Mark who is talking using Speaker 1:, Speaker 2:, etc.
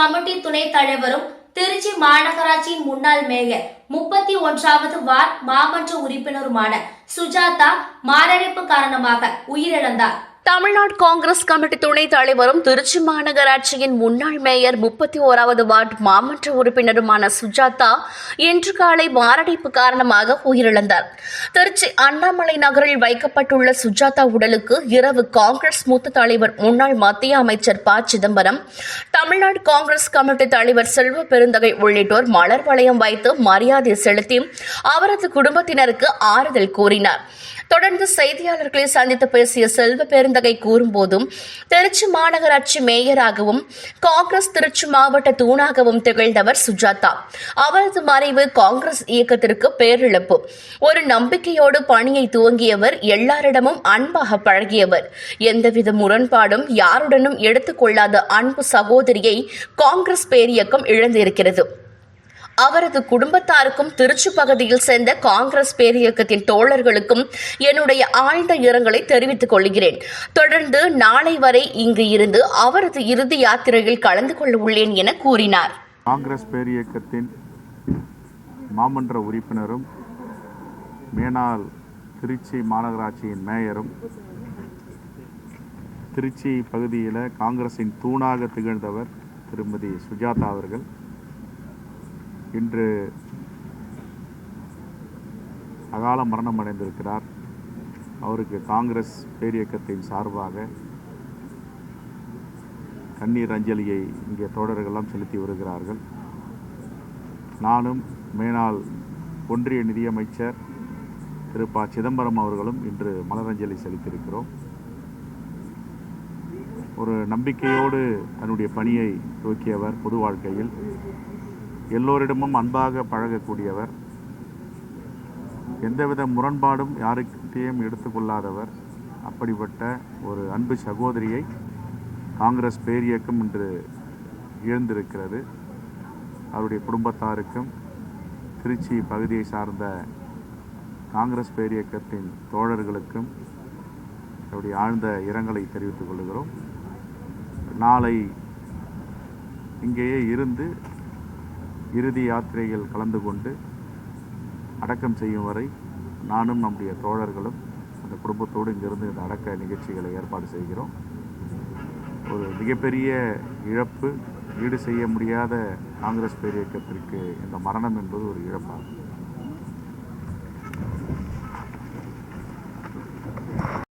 Speaker 1: Committee துணைத் தலைவரும் திருச்சி மாநகராட்சியின் முன்னாள் மேயர் 31வது வார்டு மாமன்ற உறுப்பினருமான சுஜாதா மாரடைப்பு காரணமாக உயிரிழந்தார்.
Speaker 2: தமிழ்நாடு காங்கிரஸ் கமிட்டி துணைத் தலைவரும் திருச்சி மாநகராட்சியின் முன்னாள் மேயர் 31வது வார்டு மாமன்ற உறுப்பினருமான சுஜாதா இன்று காலை மாரடைப்பு காரணமாக உயிரிழந்தார். திருச்சி அண்ணாமலை நகரில் வைக்கப்பட்டுள்ள சுஜாதா உடலுக்கு இரவு காங்கிரஸ் மூத்த தலைவர் முன்னாள் மத்திய அமைச்சர் ப. சிதம்பரம், தமிழ்நாடு காங்கிரஸ் கமிட்டி தலைவர் செல்வ பெருந்தகை உள்ளிட்டோர் மலர் வளையம் வைத்து மரியாதை செலுத்தி அவரது குடும்பத்தினருக்கு ஆறுதல் கூறினார். தொடர்ந்து செய்தியாளர்களை சந்தித்து பேசிய செல்வ பெருந்தகை கூறும்போதும், திருச்சி மாநகராட்சி மேயராகவும் காங்கிரஸ் திருச்சி மாவட்ட தூணாகவும் திகழ்ந்தவர் சுஜாதா. அவரது மறைவு காங்கிரஸ் இயக்கத்திற்கு பேரிழப்பு. ஒரு நம்பிக்கையோடு பணியை துவங்கியவர், எல்லாரிடமும் அன்பாக பழகியவர், எந்தவித முரண்பாடும் யாருடனும் எடுத்துக் கொள்ளாத அன்பு சகோதரியை காங்கிரஸ் பேரியக்கம் இழந்திருக்கிறது. அவரது குடும்பத்தாருக்கும் திருச்சி பகுதியில் சேர்ந்த காங்கிரஸ் பேரியக்கத்தின் தோழர்களுக்கும் என்னுடைய ஆழ்ந்த இரங்கலை தெரிவித்துக் கொள்கிறேன். தொடர்ந்து நாளை வரை இங்கு இருந்து அவரது இறுதி யாத்திரையில் கலந்து கொள்ள உள்ளேன் என கூறினார்.
Speaker 3: காங்கிரஸ் பேரியக்கத்தின் மாமன்ற உறுப்பினரும் மேனாள் திருச்சி மாநகராட்சியின் மேயரும் திருச்சி பகுதியில் காங்கிரசின் தூணாக திகழ்ந்தவர் திருமதி சுஜாதா அவர்கள் இன்று அகால மரணம் அடைந்திருக்கிறார். அவருக்கு காங்கிரஸ் பேரியக்கத்தின் சார்பாக கண்ணீர் அஞ்சலியை இங்கே தோழர்களெல்லாம் செலுத்தி வருகிறார்கள். நானும் மேனாள் ஒன்றிய நிதியமைச்சர் திரு ப. சிதம்பரம் அவர்களும் இன்று மலரஞ்சலி செலுத்தியிருக்கிறோம். ஒரு நம்பிக்கையோடு தன்னுடைய பணியை துவக்கியவர். பொது வாழ்க்கையில் எல்லோரிடமும் அன்பாக பழகக்கூடியவர், எந்தவித முரண்பாடும் யாருக்கிட்டையும் எடுத்துக்கொள்ளாதவர். அப்படிப்பட்ட ஒரு அன்பு சகோதரியை காங்கிரஸ் பேரியக்கம் இன்று இழந்திருக்கிறது. அவருடைய குடும்பத்தாருக்கும் திருச்சி பகுதியை சார்ந்த காங்கிரஸ் பேரியக்கத்தின் தோழர்களுக்கும் அவருடைய ஆழ்ந்த இரங்கலை தெரிவித்துக் கொள்கிறோம். நாளை இங்கேயே இருந்து இறுதி யாத்திரையில் கலந்து கொண்டு அடக்கம் செய்யும் வரை நானும் நம்முடைய தோழர்களும் அந்த குடும்பத்தோடு இங்கிருந்து இந்த அடக்க நிகழ்ச்சிகளை ஏற்பாடு செய்கிறோம். ஒரு மிகப்பெரிய இழப்பு, ஈடு செய்ய முடியாத காங்கிரஸ் பேரியக்கத்திற்கு இந்த மரணம் என்பது ஒரு இழப்பாகும்.